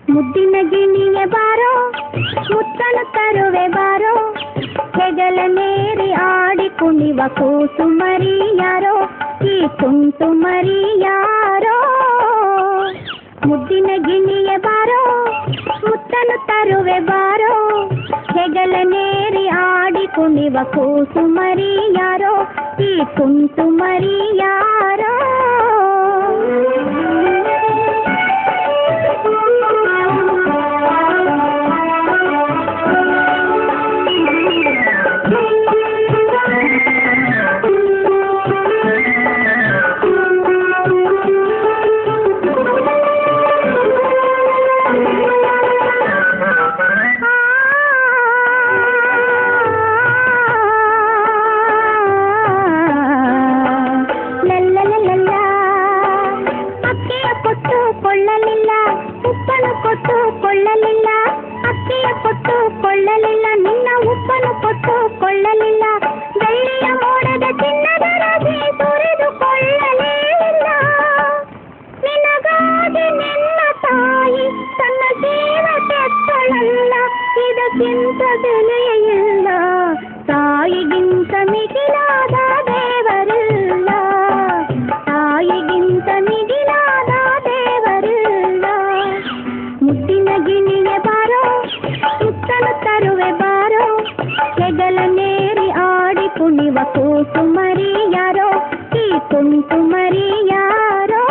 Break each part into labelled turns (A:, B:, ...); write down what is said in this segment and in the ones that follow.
A: ಮುದ್ದಿನ ಗಿಣಿಯ ಬಾರೋ ಮುತ್ತನು ತರುವೆ ಬಾರೋ ಹೆಗಲ ನೇರಿ ಆಡಿ ಕುಣಿವ ಕೂಸು ಮರಿ ಯಾರೋ ಈ ತುಂಟು ಮರಿ ಯಾರೋ ಮುದ್ದಿನ ಗಿಣಿಯ ಬಾರೋ ಮುತ್ತನು ತರುವೆ ಬಾರೋ ಹೆಗಲ ನೇರಿ ಆಡಿ ಕುಣಿವ ಕೂಸು ಮರಿ ಯಾರೋ ಈ ತುಂಟು ಮರಿ ಯಾರೋ ಕೊಳ್ಳಲಿಲ್ಲ ಉಪ್ಪನು ಕೊಟ್ಟು ಕೊಳ್ಳಲಿಲ್ಲ ಅಕ್ಕಿಯ ಕೊಟ್ಟು ಕೊಳ್ಳಲಿಲ್ಲ ನಿನ್ನ ಉಪ್ಪನು ಕೊಟ್ಟು ಕೊಳ್ಳಲಿಲ್ಲ ಬೆಳ್ಳಿಯ ಮೋಡದ ಚಿನ್ನದ ರಾಜಿ ಸುರಿದುಕೊಳ್ಳಲೇ ಇಲ್ಲ ನಿನಗಾಗಿ ನಿನ್ನ ತಾಯಿ ತನ್ನ ಜೀವ ತೆತ್ತಳಲ್ಲ ಇದಕ್ಕಿಂತ ಬೆಲೆಯೇ ಇಲ್ಲ ತಾಯಿಗಿಂತ ಮಿಗಿಲಾದ ದೇವರಿಲ್ಲ ತಾಯಿಗಿಂತ ಮಿಗಿಲಾದ ದೇವರಿಲ್ಲ ಮುದ್ದಿನ ಗಿಣಿಗೆ ಬಾರೋ ಮುತ್ತನು ತರುವೆ ಬಾರೋ ಹೆಗಲ ನೇರಿ ಆಡಿ ಕುಣಿವ ಕೂಸು ಮರಿ ಯಾರೋ ಈ ತುಂಟು ಮರಿ ಯಾರೋ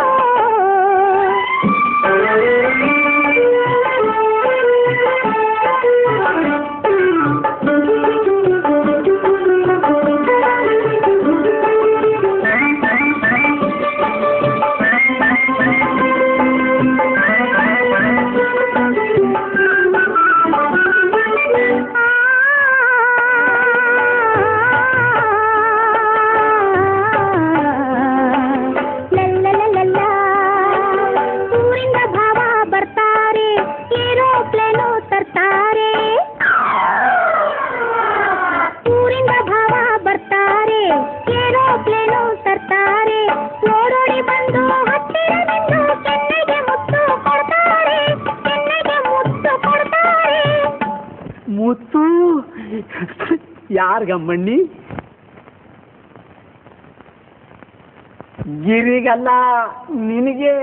B: ಮುತ್ತು ಯಾರಿಗಮ್ಮಣ್ಣಿ ಗಿರಿಗಲ್ಲ ನಿನಗೆ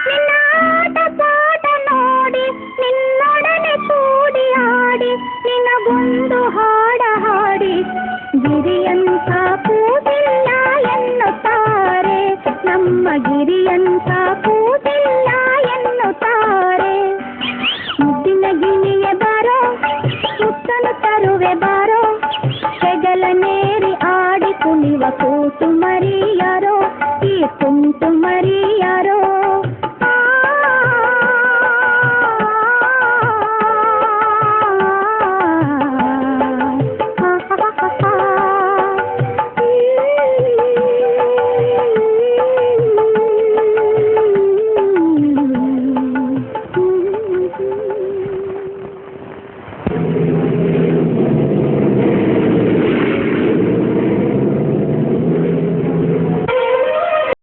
A: ನಿನ್ನ ಪಾಠ ನೋಡಿ ನಿನ್ನೊಡನೆ ಕೂಡಿ ಆಡಿ ನಿನಗೊಂದು ಹಾಡ ಹಾಡಿ ಗಿರಿಯಂತ ಕೂಗಿಲ್ಲ ಎನ್ನುತ್ತಾರೆ ನಮ್ಮ ಗಿರಿಯಂತ